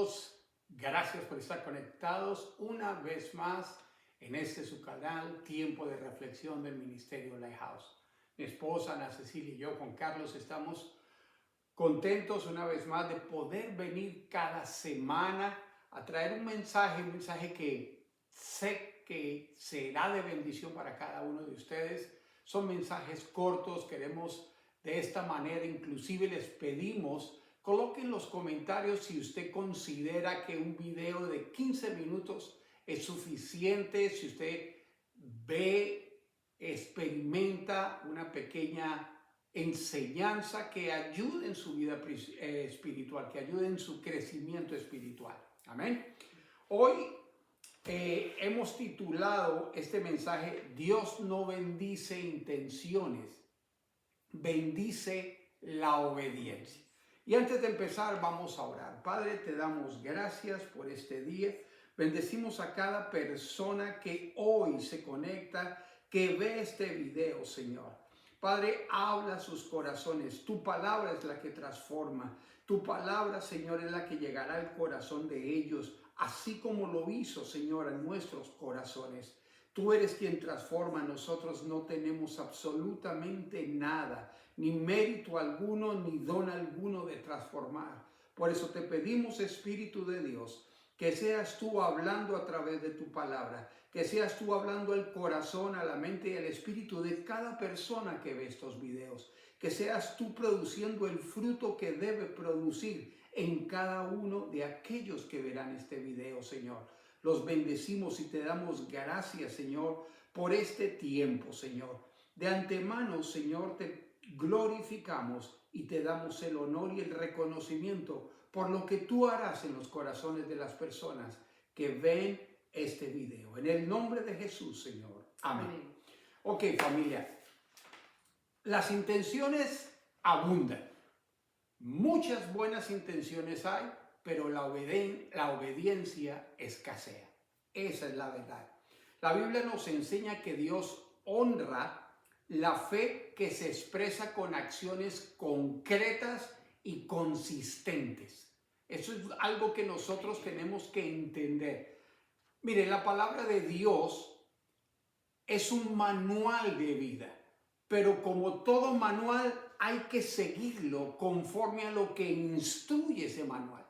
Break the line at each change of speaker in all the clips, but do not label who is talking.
todos, gracias por estar conectados una vez más en este su canal, Tiempo de Reflexión del Ministerio Lighthouse. Mi esposa Ana Cecilia y yo, Juan Carlos, estamos contentos una vez más de poder venir cada semana a traer un mensaje que sé que será de bendición para cada uno de ustedes. Son mensajes cortos, queremos de esta manera, inclusive les pedimos, coloquen los comentarios si usted considera que un video de 15 minutos es suficiente, si usted ve, experimenta una pequeña enseñanza que ayude en su vida espiritual, que ayude en su crecimiento espiritual. Amén. Hoy hemos titulado este mensaje, Dios no bendice intenciones, bendice la obediencia. Y antes de empezar vamos a orar. Padre, te damos gracias por este día. Bendecimos a cada persona que hoy se conecta, que ve este video, Señor. Padre, habla a sus corazones. Tu palabra es la que transforma. Tu palabra, Señor, es la que llegará al corazón de ellos, así como lo hizo, Señor, en nuestros corazones. Tú eres quien transforma. Nosotros no tenemos absolutamente nada, ni mérito alguno, ni don alguno de transformar. Por eso te pedimos, Espíritu de Dios, que seas tú hablando a través de tu palabra, que seas tú hablando al corazón, a la mente y al espíritu de cada persona que ve estos videos, que seas tú produciendo el fruto que debe producir en cada uno de aquellos que verán este video, Señor. Los bendecimos y te damos gracias, Señor, por este tiempo, Señor. De antemano, Señor, te glorificamos y te damos el honor y el reconocimiento por lo que tú harás en los corazones de las personas que ven este video. En el nombre de Jesús, Señor. Amén. Ok, familia. Las intenciones abundan. Muchas buenas intenciones hay, pero la obediencia escasea. Esa es la verdad. La Biblia nos enseña que Dios honra la fe que se expresa con acciones concretas y consistentes. Eso es algo que nosotros tenemos que entender. Mire, la palabra de Dios es un manual de vida, pero como todo manual hay que seguirlo conforme a lo que instruye ese manual.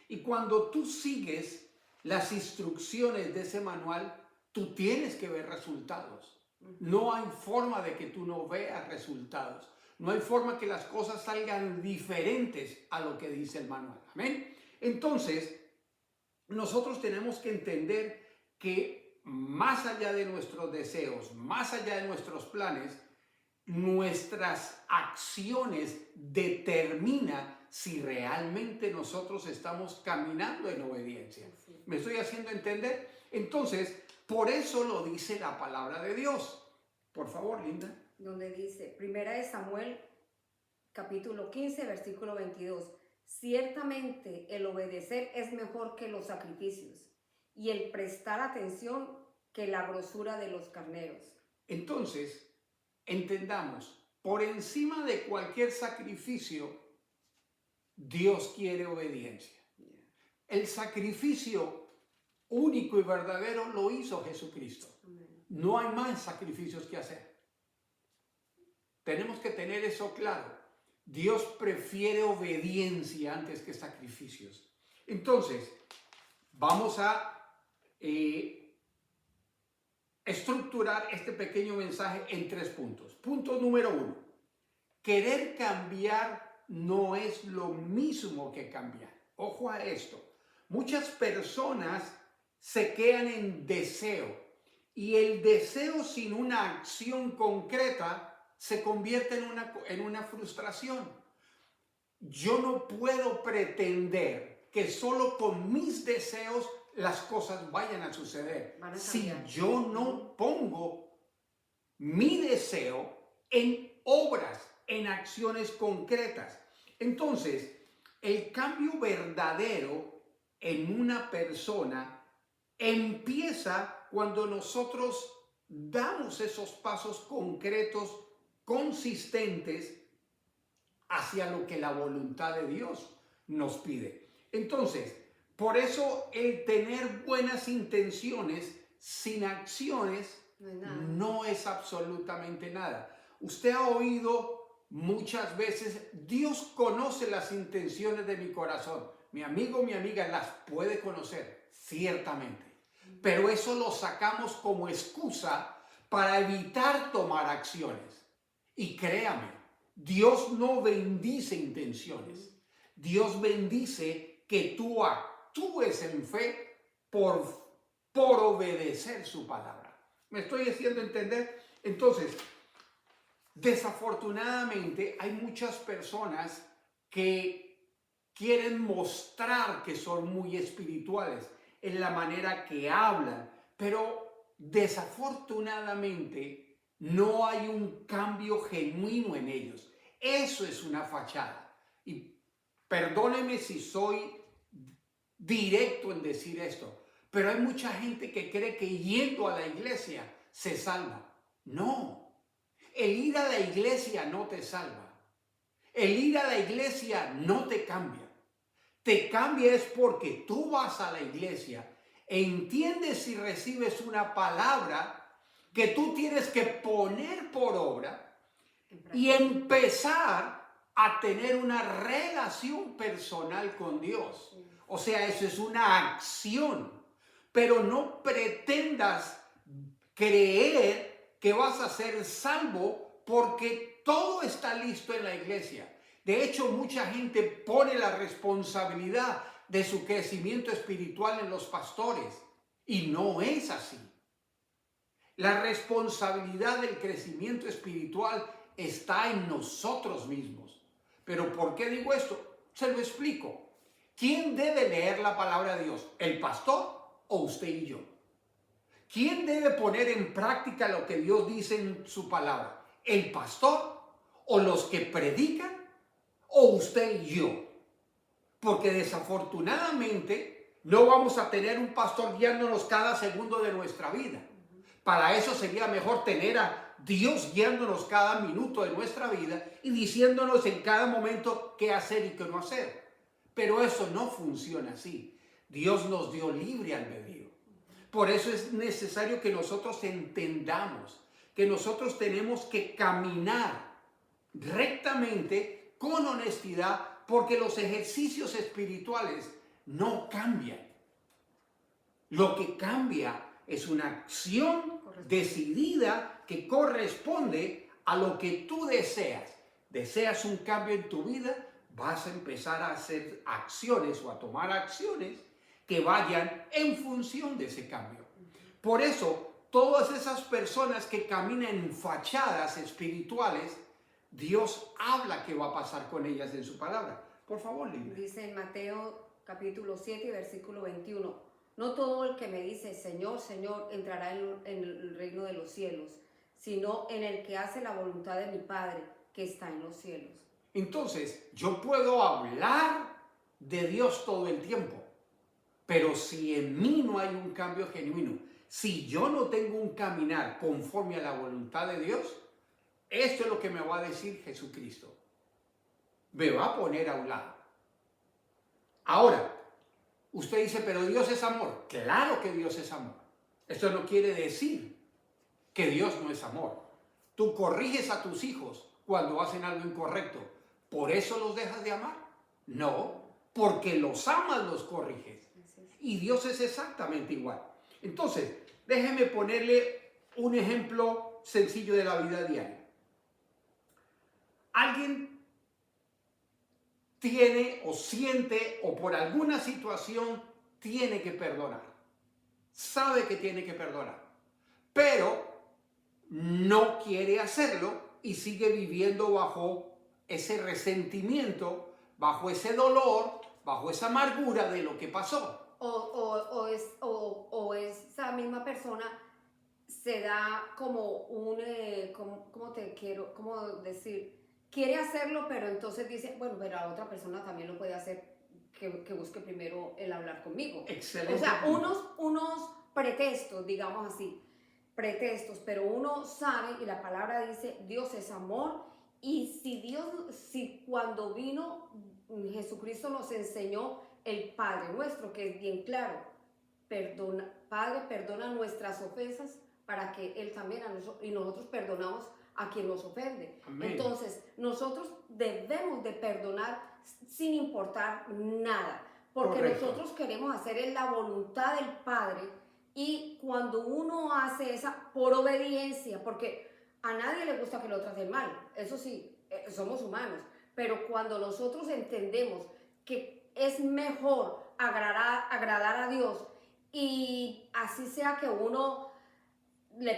Y cuando tú sigues las instrucciones de ese manual, tú tienes que ver resultados. No hay forma de que tú no veas resultados. No hay forma que las cosas salgan diferentes a lo que dice el manual. Amén. Entonces, nosotros tenemos que entender que más allá de nuestros deseos, más allá de nuestros planes, nuestras acciones determinan si realmente nosotros estamos caminando en obediencia. ¿Me estoy haciendo entender? Entonces, por eso lo dice la palabra de Dios. Por favor, Linda.
Donde dice, 1 Samuel, capítulo 15, versículo 22. Ciertamente el obedecer es mejor que los sacrificios y el prestar atención que la grosura de los carneros.
Entonces, entendamos, por encima de cualquier sacrificio, Dios quiere obediencia. El sacrificio único y verdadero lo hizo Jesucristo. No hay más sacrificios que hacer. Tenemos que tener eso claro. Dios prefiere obediencia antes que sacrificios. Entonces, vamos a estructurar este pequeño mensaje en 3 puntos. Punto número 1. Querer cambiar no es lo mismo que cambiar. Ojo a esto. Muchas personas se quedan en deseo y el deseo sin una acción concreta se convierte en una frustración. Yo no puedo pretender que solo con mis deseos las cosas vayan a suceder. Si yo no pongo mi deseo en obras, en acciones concretas. Entonces, el cambio verdadero en una persona empieza cuando nosotros damos esos pasos concretos, consistentes, hacia lo que la voluntad de Dios nos pide. Entonces, Por eso el tener buenas intenciones sin acciones
No es nada.
no es absolutamente nada. Usted ha oído muchas veces, Dios conoce las intenciones de mi corazón. Mi amigo, mi amiga las puede conocer, ciertamente. Pero eso lo sacamos como excusa para evitar tomar acciones. Y créame, Dios no bendice intenciones. Dios bendice que tú actúes en fe por obedecer su palabra. ¿Me estoy haciendo entender? Entonces, desafortunadamente hay muchas personas que quieren mostrar que son muy espirituales en la manera que hablan, pero desafortunadamente no hay un cambio genuino en ellos. Eso es una fachada. Y perdóneme si soy directo en decir esto, pero hay mucha gente que cree que yendo a la iglesia se salva. No, el ir a la iglesia no te salva. El ir a la iglesia no te cambia. Te cambia es porque tú vas a la iglesia, entiendes y recibes una palabra que tú tienes que poner por obra y empezar a tener una relación personal con Dios. O sea, eso es una acción. Pero no pretendas creer que vas a ser salvo porque todo está listo en la iglesia. De hecho, mucha gente pone la responsabilidad de su crecimiento espiritual en los pastores y no es así. La responsabilidad del crecimiento espiritual está en nosotros mismos. Pero ¿por qué digo esto? Se lo explico. ¿Quién debe leer la palabra de Dios? ¿El pastor o usted y yo? ¿Quién debe poner en práctica lo que Dios dice en su palabra? ¿El pastor o los que predican o usted y yo? Porque desafortunadamente no vamos a tener un pastor guiándonos cada segundo de nuestra vida. Para eso sería mejor tener a Dios guiándonos cada minuto de nuestra vida y diciéndonos en cada momento qué hacer y qué no hacer. Pero eso no funciona así. Dios nos dio libre albedrío. Por eso es necesario que nosotros entendamos que nosotros tenemos que caminar rectamente, con honestidad, porque los ejercicios espirituales no cambian. Lo que cambia es una acción decidida que corresponde a lo que tú deseas. ¿Deseas un cambio en tu vida? Vas a empezar a hacer acciones o a tomar acciones que vayan en función de ese cambio. Por eso, todas esas personas que caminan en fachadas espirituales, Dios habla qué va a pasar con ellas en su palabra. Por favor, Linda.
Dice en Mateo capítulo 7, versículo 21, no todo el que me dice Señor, Señor, entrará en el reino de los cielos, sino en el que hace la voluntad de mi Padre que está en los cielos.
Entonces, yo puedo hablar de Dios todo el tiempo, pero si en mí no hay un cambio genuino, si yo no tengo un caminar conforme a la voluntad de Dios, esto es lo que me va a decir Jesucristo. Me va a poner a un lado. Ahora, usted dice, pero Dios es amor. Claro que Dios es amor. Esto no quiere decir que Dios no es amor. Tú corriges a tus hijos cuando hacen algo incorrecto. ¿Por eso los dejas de amar? No, porque los amas, los corriges. Y Dios es exactamente igual. Entonces, déjeme ponerle un ejemplo sencillo de la vida diaria. Alguien tiene o siente o por alguna situación tiene que perdonar. Sabe que tiene que perdonar, pero no quiere hacerlo y sigue viviendo bajo ese resentimiento, bajo ese dolor, bajo esa amargura de lo que pasó.
O esa misma persona se da como ¿cómo decir? Quiere hacerlo, pero entonces dice, bueno, pero la otra persona también lo puede hacer, que busque primero el hablar conmigo.
Excelente.
O sea, unos pretextos, digamos así, pero uno sabe y la palabra dice, Dios es amor, y si cuando vino Jesucristo nos enseñó el Padre nuestro, que es bien claro. Padre, perdona nuestras ofensas para que Él también y nosotros perdonamos a quien nos ofende.
Amén.
Entonces, nosotros debemos de perdonar sin importar nada, porque
Correcto.
nosotros queremos hacer la voluntad del Padre, y cuando uno hace esa por obediencia, porque a nadie le gusta que lo traten mal, eso sí, somos humanos, pero cuando nosotros entendemos que es mejor agradar a Dios, y así sea que uno le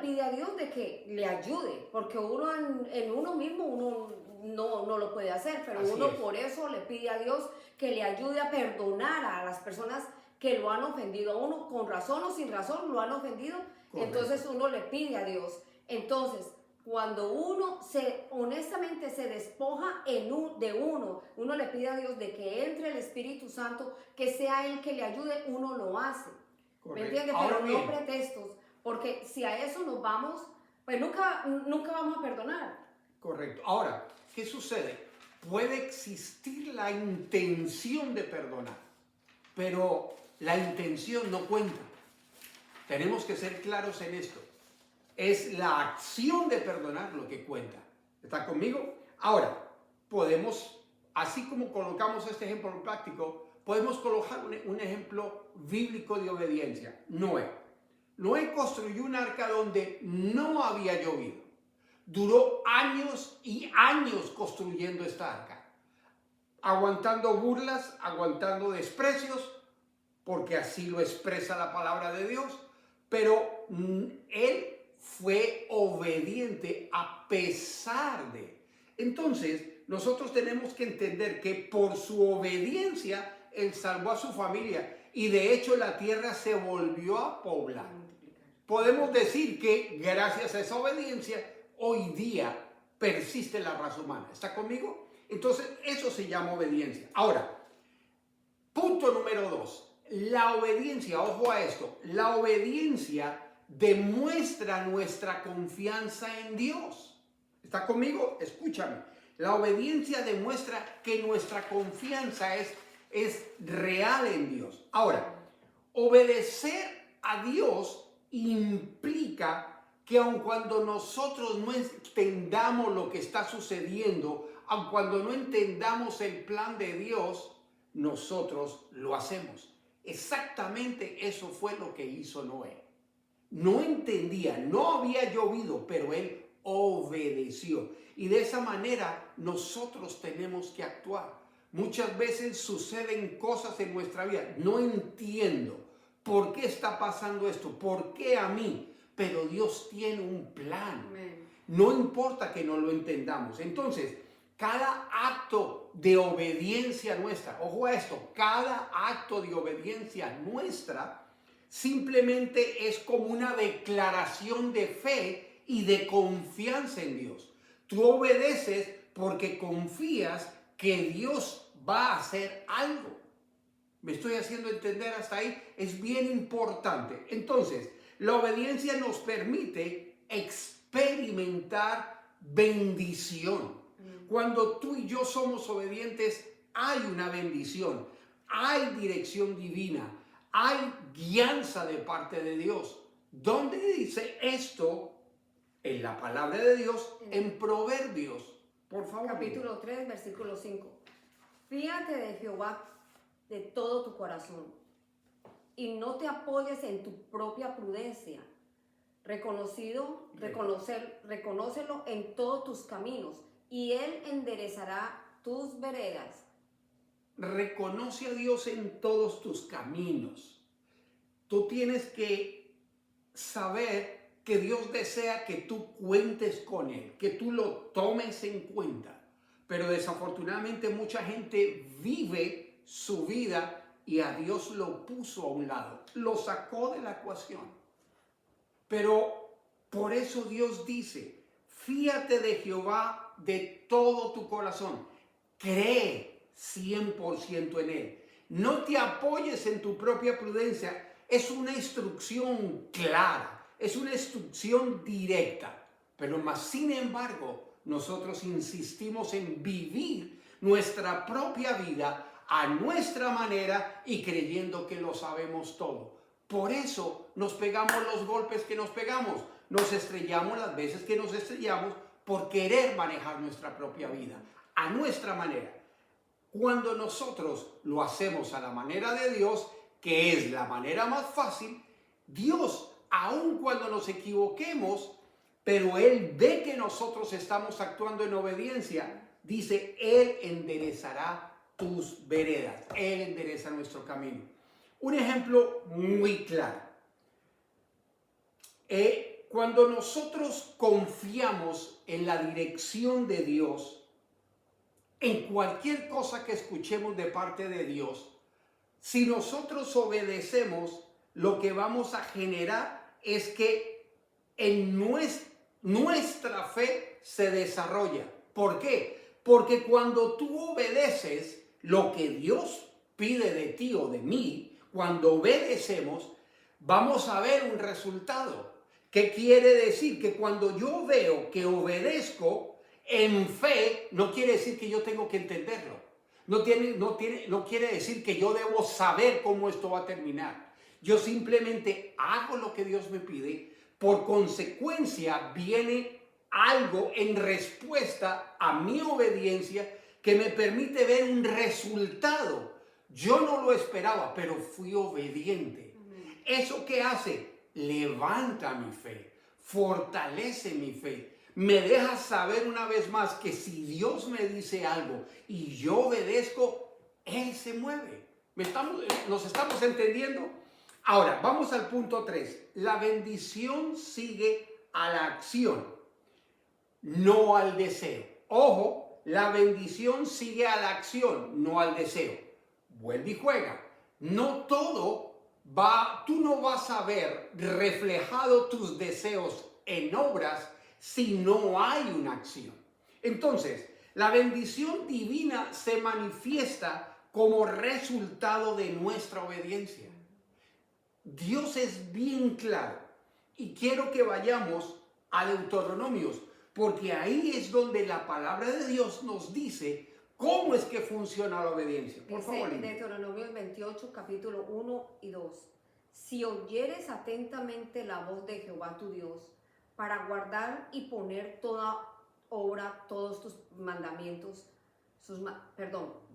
pide a Dios de que le ayude, porque uno en uno mismo uno no lo puede hacer, pero
Así
uno
es.
por eso le pide a Dios que le ayude a perdonar a las personas que lo han ofendido a uno, con razón o sin razón lo han ofendido.
Correcto.
Entonces uno le pide a Dios. Entonces, cuando uno honestamente se despoja de uno le pide a Dios de que entre el Espíritu Santo, que sea Él que le ayude, uno lo hace.
Correcto.
¿Me entiendes?
Ahora
Pero
bien,
no pretextos, porque si a eso nos vamos, pues nunca vamos a perdonar.
correcto. Ahora, ¿qué sucede? Puede existir la intención de perdonar, pero la intención no cuenta. Tenemos que ser claros en esto. Es la acción de perdonar lo que cuenta. ¿Está conmigo? Ahora, podemos, así como colocamos este ejemplo práctico, podemos colocar un ejemplo bíblico de obediencia. Noé. Noé construyó un arca donde no había llovido. Duró años y años construyendo esta arca, aguantando burlas, aguantando desprecios, porque así lo expresa la palabra de Dios, pero él fue obediente a pesar de. Entonces, nosotros tenemos que entender que por su obediencia, él salvó a su familia, y de hecho la tierra se volvió a poblar. Podemos decir que gracias a esa obediencia, hoy día persiste la raza humana. ¿Está conmigo? Entonces, eso se llama obediencia. Ahora, punto número 2. La obediencia, ojo a esto, la obediencia demuestra nuestra confianza en Dios. ¿Está conmigo? Escúchame. La obediencia demuestra que nuestra confianza es real en Dios. Ahora, obedecer a Dios implica que aun cuando nosotros no entendamos lo que está sucediendo, aun cuando no entendamos el plan de Dios, nosotros lo hacemos. Exactamente eso fue lo que hizo Noé. No entendía, no había llovido, pero él obedeció. Y de esa manera nosotros tenemos que actuar. Muchas veces suceden cosas en nuestra vida. No entiendo por qué está pasando esto, por qué a mí, pero Dios tiene un plan.
Amén.
No importa que no lo entendamos. Entonces, cada acto de obediencia nuestra, ojo a esto, cada acto de obediencia nuestra simplemente es como una declaración de fe y de confianza en Dios. Tú obedeces porque confías que Dios va a hacer algo. ¿Me estoy haciendo entender hasta ahí? Es bien importante. Entonces, la obediencia nos permite experimentar bendición. Cuando tú y yo somos obedientes, hay una bendición, hay dirección divina, hay guianza de parte de Dios. ¿Dónde dice esto? En la palabra de Dios, en Proverbios. Por favor.
Capítulo 3, versículo 5. Fíjate de Jehová de todo tu corazón y no te apoyes en tu propia prudencia. Reconócelo en todos tus caminos y Él enderezará tus veredas.
Reconoce a Dios en todos tus caminos. Tú tienes que saber que Dios desea que tú cuentes con Él, que tú lo tomes en cuenta. Pero desafortunadamente mucha gente vive su vida y a Dios lo puso a un lado, lo sacó de la ecuación. Pero por eso Dios dice, fíate de Jehová de todo tu corazón, cree 100% en Él. No te apoyes en tu propia prudencia. Es una instrucción clara, es una instrucción directa. Pero más sin embargo, nosotros insistimos en vivir nuestra propia vida a nuestra manera y creyendo que lo sabemos todo. Por eso nos pegamos los golpes que nos pegamos, nos estrellamos las veces que nos estrellamos por querer manejar nuestra propia vida, a nuestra manera. Cuando nosotros lo hacemos a la manera de Dios, que es la manera más fácil, Dios, aun cuando nos equivoquemos, pero Él ve que nosotros estamos actuando en obediencia, dice, Él enderezará tus veredas, Él endereza nuestro camino. Un ejemplo muy claro. Cuando nosotros confiamos en la dirección de Dios, en cualquier cosa que escuchemos de parte de Dios, si nosotros obedecemos, lo que vamos a generar es que en nuestra fe se desarrolla. ¿Por qué? Porque cuando tú obedeces lo que Dios pide de ti o de mí, cuando obedecemos, vamos a ver un resultado. ¿Qué quiere decir? Que cuando yo veo que obedezco en fe, no quiere decir que yo tengo que entenderlo. No quiere decir que yo debo saber cómo esto va a terminar. Yo simplemente hago lo que Dios me pide. Por consecuencia, viene algo en respuesta a mi obediencia que me permite ver un resultado. Yo no lo esperaba, pero fui obediente. ¿Eso qué hace? Levanta mi fe, fortalece mi fe. Me deja saber una vez más que si Dios me dice algo y yo obedezco, Él se mueve. ¿Nos estamos entendiendo? Ahora, vamos al punto 3. La bendición sigue a la acción, no al deseo. Ojo, la bendición sigue a la acción, no al deseo. Vuelve y juega. No todo tú no vas a ver reflejado tus deseos en obras si no hay una acción. Entonces, la bendición divina se manifiesta como resultado de nuestra obediencia. Dios es bien claro y quiero que vayamos a Deuteronomios, porque ahí es donde la palabra de Dios nos dice cómo es que funciona la obediencia. Por favor, Linda.
Deuteronomios 28, capítulo 1 y 2. Si oyeres atentamente la voz de Jehová tu Dios, para guardar y poner toda obra, todos tus mandamientos,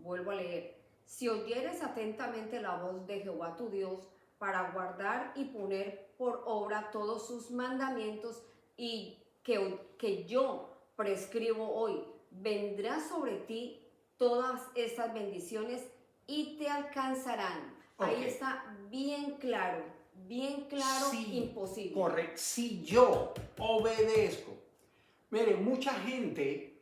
vuelvo a leer. Si oyeres atentamente la voz de Jehová tu Dios, para guardar y poner por obra todos sus mandamientos y que yo prescribo hoy, vendrá sobre ti todas estas bendiciones y te alcanzarán. Okay. Ahí está bien claro, sí, imposible.
Correcto, si yo obedezco. Mire, mucha gente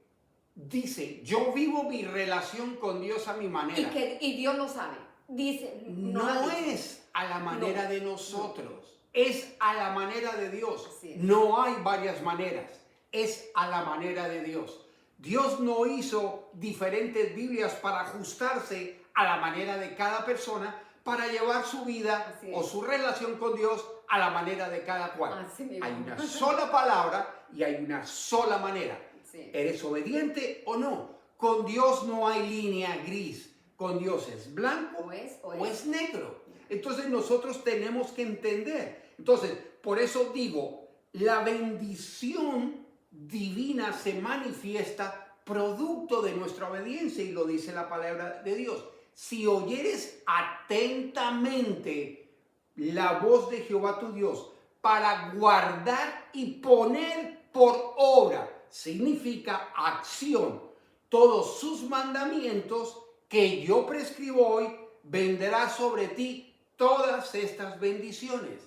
dice, yo vivo mi relación con Dios a mi manera.
Y Dios lo sabe. Dice,
no es a la manera de nosotros, es a la manera de Dios. No hay varias maneras, es a la manera de Dios. Dios no hizo diferentes Biblias para ajustarse a la manera de cada persona, para llevar su vida o su relación con Dios a la manera de cada cual. Hay una sola palabra y hay una sola manera. Sí. ¿Eres obediente o no? Con Dios no hay línea gris. Con Dios es blanco o es negro. Entonces nosotros tenemos que entender. Entonces, por eso digo, la bendición divina se manifiesta producto de nuestra obediencia y lo dice la palabra de Dios. Si oyeres atentamente la voz de Jehová tu Dios para guardar y poner por obra, significa acción, todos sus mandamientos que yo prescribo hoy, vendrá sobre ti todas estas bendiciones.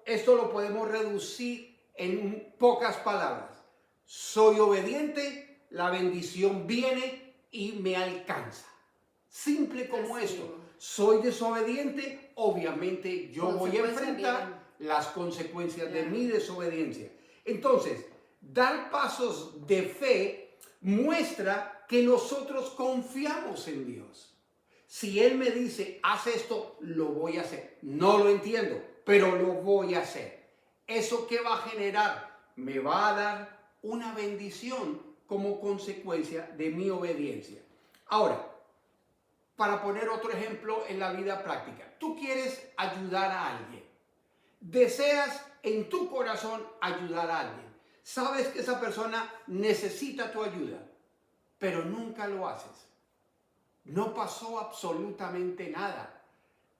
Esto lo podemos reducir en pocas palabras. Soy obediente, la bendición viene y me alcanza. Simple como esto. Soy desobediente, obviamente yo voy a enfrentar las consecuencias de mi desobediencia. Entonces, dar pasos de fe muestra que nosotros confiamos en Dios. Si Él me dice, haz esto, lo voy a hacer. No lo entiendo, pero lo voy a hacer. ¿Eso qué va a generar? Me va a dar una bendición como consecuencia de mi obediencia. Ahora, para poner otro ejemplo en la vida práctica. Tú quieres ayudar a alguien. Deseas en tu corazón ayudar a alguien. Sabes que esa persona necesita tu ayuda, pero nunca lo haces. No pasó absolutamente nada.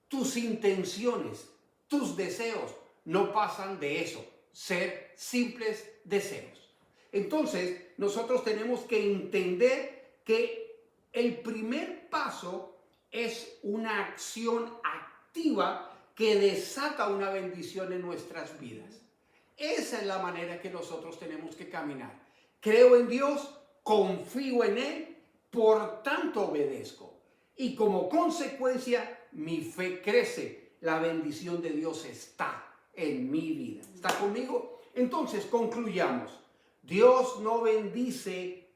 Tus intenciones, tus deseos no pasan de eso, ser simples deseos. Entonces, nosotros tenemos que entender que el primer paso es una acción activa que desata una bendición en nuestras vidas. Esa es la manera que nosotros tenemos que caminar. Creo en Dios, confío en Él, por tanto obedezco. Y como consecuencia, mi fe crece. La bendición de Dios está en mi vida. ¿Está conmigo? Entonces, concluyamos. Dios no bendice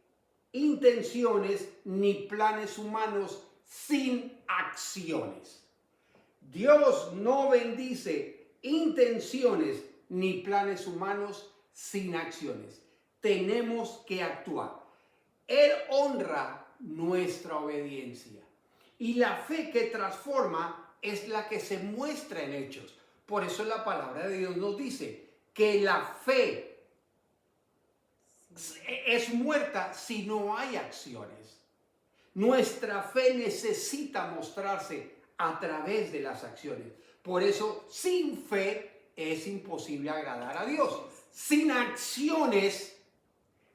intenciones ni planes humanos sin acciones. Dios no bendice intenciones ni planes humanos sin acciones. Tenemos que actuar. Él honra nuestra obediencia. Y la fe que transforma es la que se muestra en hechos. Por eso la palabra de Dios nos dice que la fe es muerta si no hay acciones. Nuestra fe necesita mostrarse a través de las acciones. Por eso, sin fe es imposible agradar a Dios. Sin acciones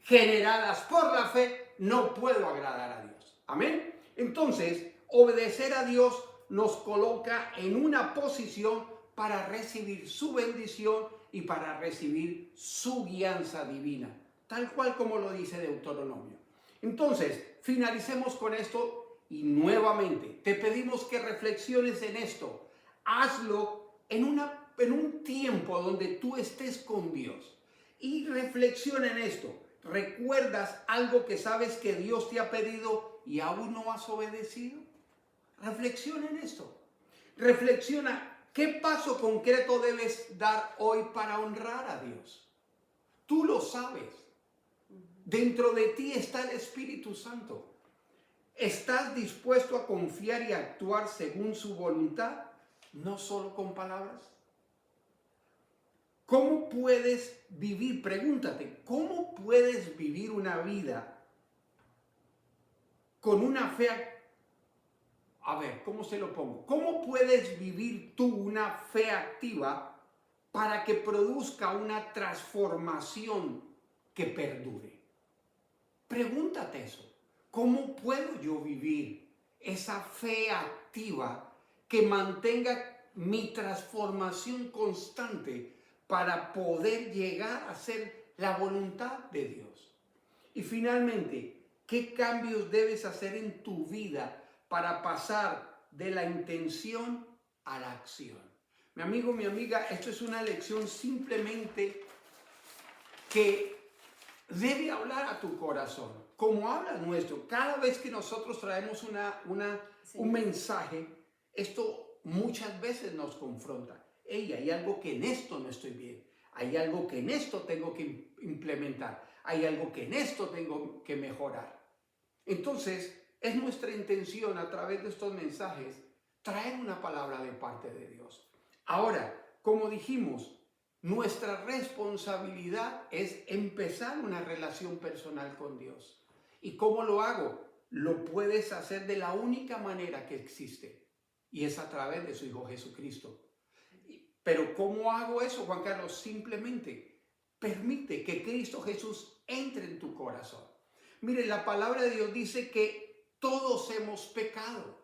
generadas por la fe, no puedo agradar a Dios. Amén. Entonces, obedecer a Dios nos coloca en una posición para recibir su bendición y para recibir su guianza divina, tal cual como lo dice Deuteronomio. Entonces, finalicemos con esto y nuevamente te pedimos que reflexiones en esto. Hazlo en un tiempo donde tú estés con Dios y reflexiona en esto. ¿Recuerdas algo que sabes que Dios te ha pedido y aún no has obedecido? Reflexiona en esto. Reflexiona qué paso concreto debes dar hoy para honrar a Dios. Tú lo sabes. Dentro de ti está el Espíritu Santo. ¿Estás dispuesto a confiar y actuar según su voluntad? No solo con palabras. ¿Cómo puedes vivir? Pregúntate, ¿cómo puedes vivir una vida con una fe? A ver, ¿cómo se lo pongo? ¿Cómo puedes vivir tú una fe activa para que produzca una transformación que perdure? Pregúntate eso. ¿Cómo puedo yo vivir esa fe activa que mantenga mi transformación constante para poder llegar a ser la voluntad de Dios? Y finalmente, ¿qué cambios debes hacer en tu vida para pasar de la intención a la acción? Mi amigo, mi amiga, esto es una lección simplemente que debe hablar a tu corazón, como habla nuestro. Cada vez que nosotros traemos un mensaje, esto muchas veces nos confronta. Hey, hay algo que en esto no estoy bien. Hay algo que en esto tengo que implementar. Hay algo que en esto tengo que mejorar. Entonces, es nuestra intención a través de estos mensajes traer una palabra de parte de Dios. Ahora, como dijimos, nuestra responsabilidad es empezar una relación personal con Dios. ¿Y cómo lo hago? Lo puedes hacer de la única manera que existe, y es a través de su Hijo Jesucristo. Pero ¿cómo hago eso, Juan Carlos? Simplemente permite que Cristo Jesús entre en tu corazón. Mire, la palabra de Dios dice que todos hemos pecado.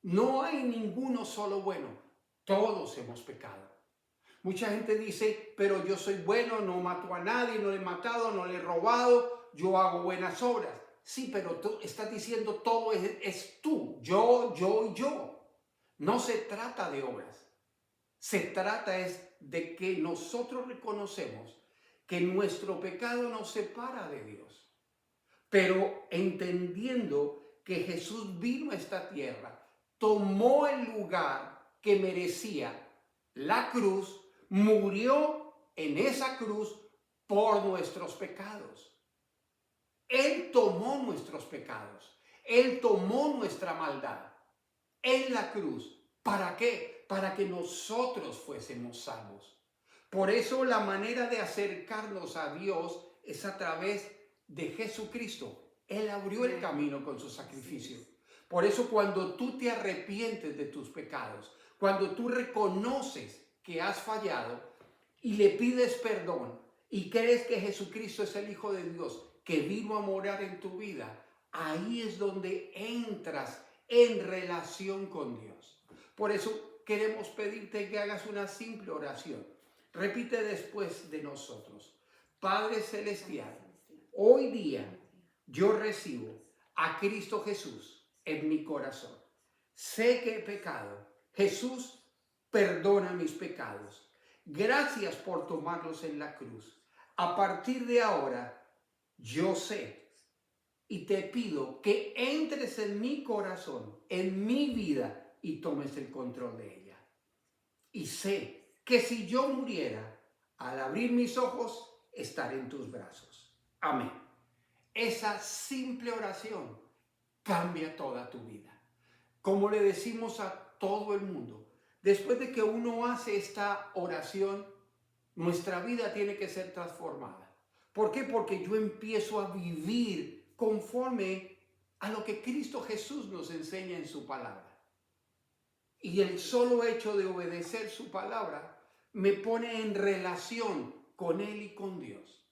No hay ninguno solo bueno. Todos hemos pecado. Mucha gente dice, pero yo soy bueno, no mato a nadie, no le he matado, no le he robado, yo hago buenas obras. Sí, pero tú estás diciendo todo es tú, yo y yo. No se trata de obras. Se trata es de que nosotros reconocemos que nuestro pecado nos separa de Dios. Pero entendiendo que Jesús vino a esta tierra, tomó el lugar que merecía, la cruz, murió en esa cruz por nuestros pecados. Él tomó nuestros pecados. Él tomó nuestra maldad. en la cruz. ¿Para qué? Para que nosotros fuésemos salvos. Por eso la manera de acercarnos a Dios es a través de Jesucristo. Él abrió el camino con su sacrificio. Por eso cuando tú te arrepientes de tus pecados, cuando tú reconoces que has fallado y le pides perdón y crees que Jesucristo es el Hijo de Dios que vino a morar en tu vida, ahí es donde entras en relación con Dios. Por eso queremos pedirte que hagas una simple oración. Repite después de nosotros. Padre Celestial, hoy día yo recibo a Cristo Jesús en mi corazón. Sé que he pecado. Jesús, perdona mis pecados. Gracias por tomarlos en la cruz. A partir de ahora, yo sé y te pido que entres en mi corazón, en mi vida y tomes el control de ella. Y sé que si yo muriera, al abrir mis ojos, estaré en tus brazos. Amén. Esa simple oración cambia toda tu vida. Como le decimos a todo el mundo, después de que uno hace esta oración, nuestra vida tiene que ser transformada. ¿Por qué? Porque yo empiezo a vivir conforme a lo que Cristo Jesús nos enseña en su palabra. Y el solo hecho de obedecer su palabra me pone en relación con Él y con Dios.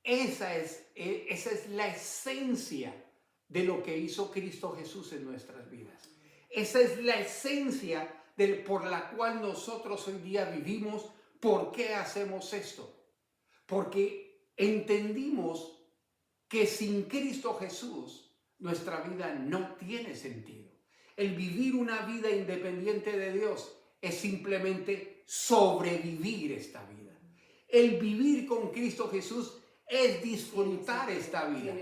Esa es la esencia de lo que hizo Cristo Jesús en nuestras vidas. Esa es la esencia por la cual nosotros hoy día vivimos. ¿Por qué hacemos esto? Porque entendimos que sin Cristo Jesús nuestra vida no tiene sentido. El vivir una vida independiente de Dios es simplemente sobrevivir esta vida. El vivir con Cristo Jesús es disfrutar esta vida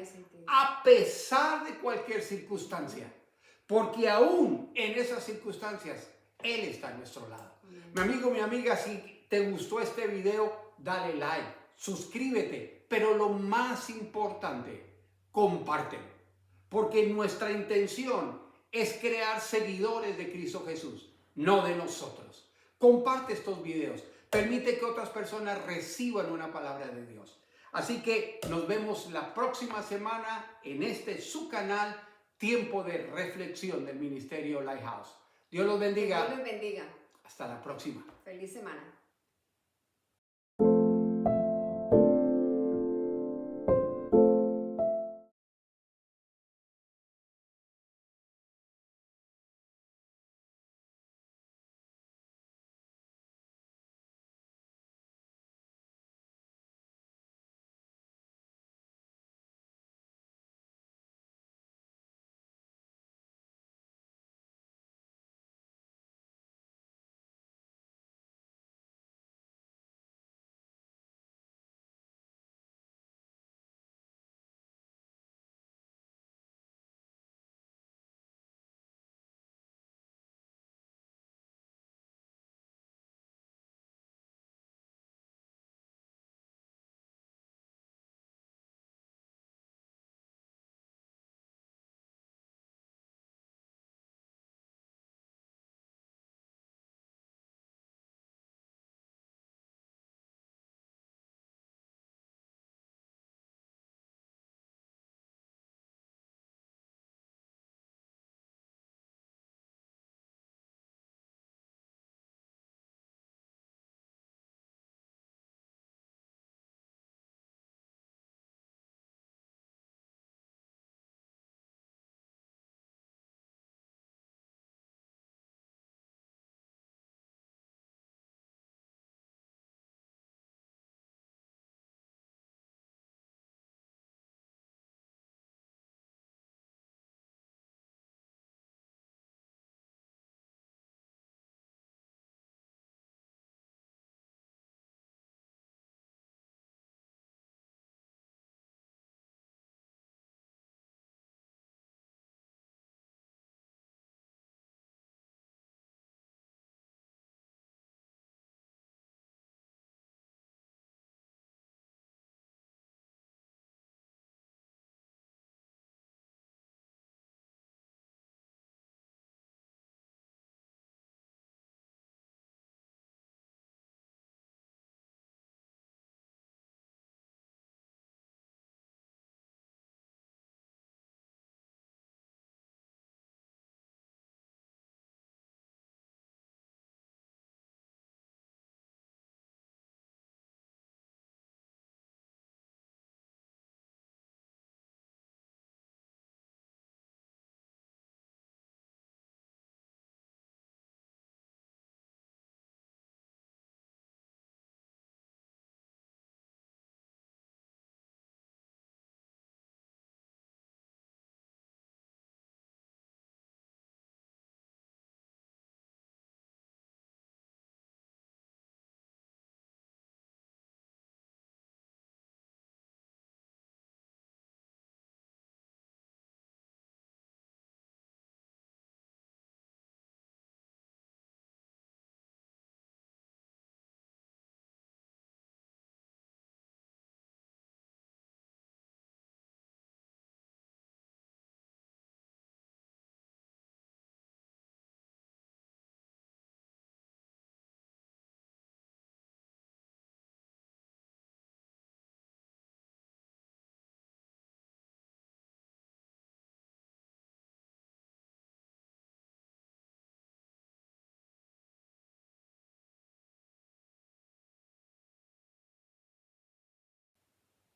a pesar de cualquier circunstancia, porque aún en esas circunstancias Él está a nuestro lado. Mi amigo, mi amiga, si te gustó este video, dale like, suscríbete, pero lo más importante, compártelo, porque nuestra intención es crear seguidores de Cristo Jesús, no de nosotros. Comparte estos videos, permite que otras personas reciban una palabra de Dios. Así que nos vemos la próxima semana en su canal, Tiempo de Reflexión del Ministerio Lighthouse. Dios los bendiga.
Dios los bendiga.
Hasta la próxima.
Feliz semana.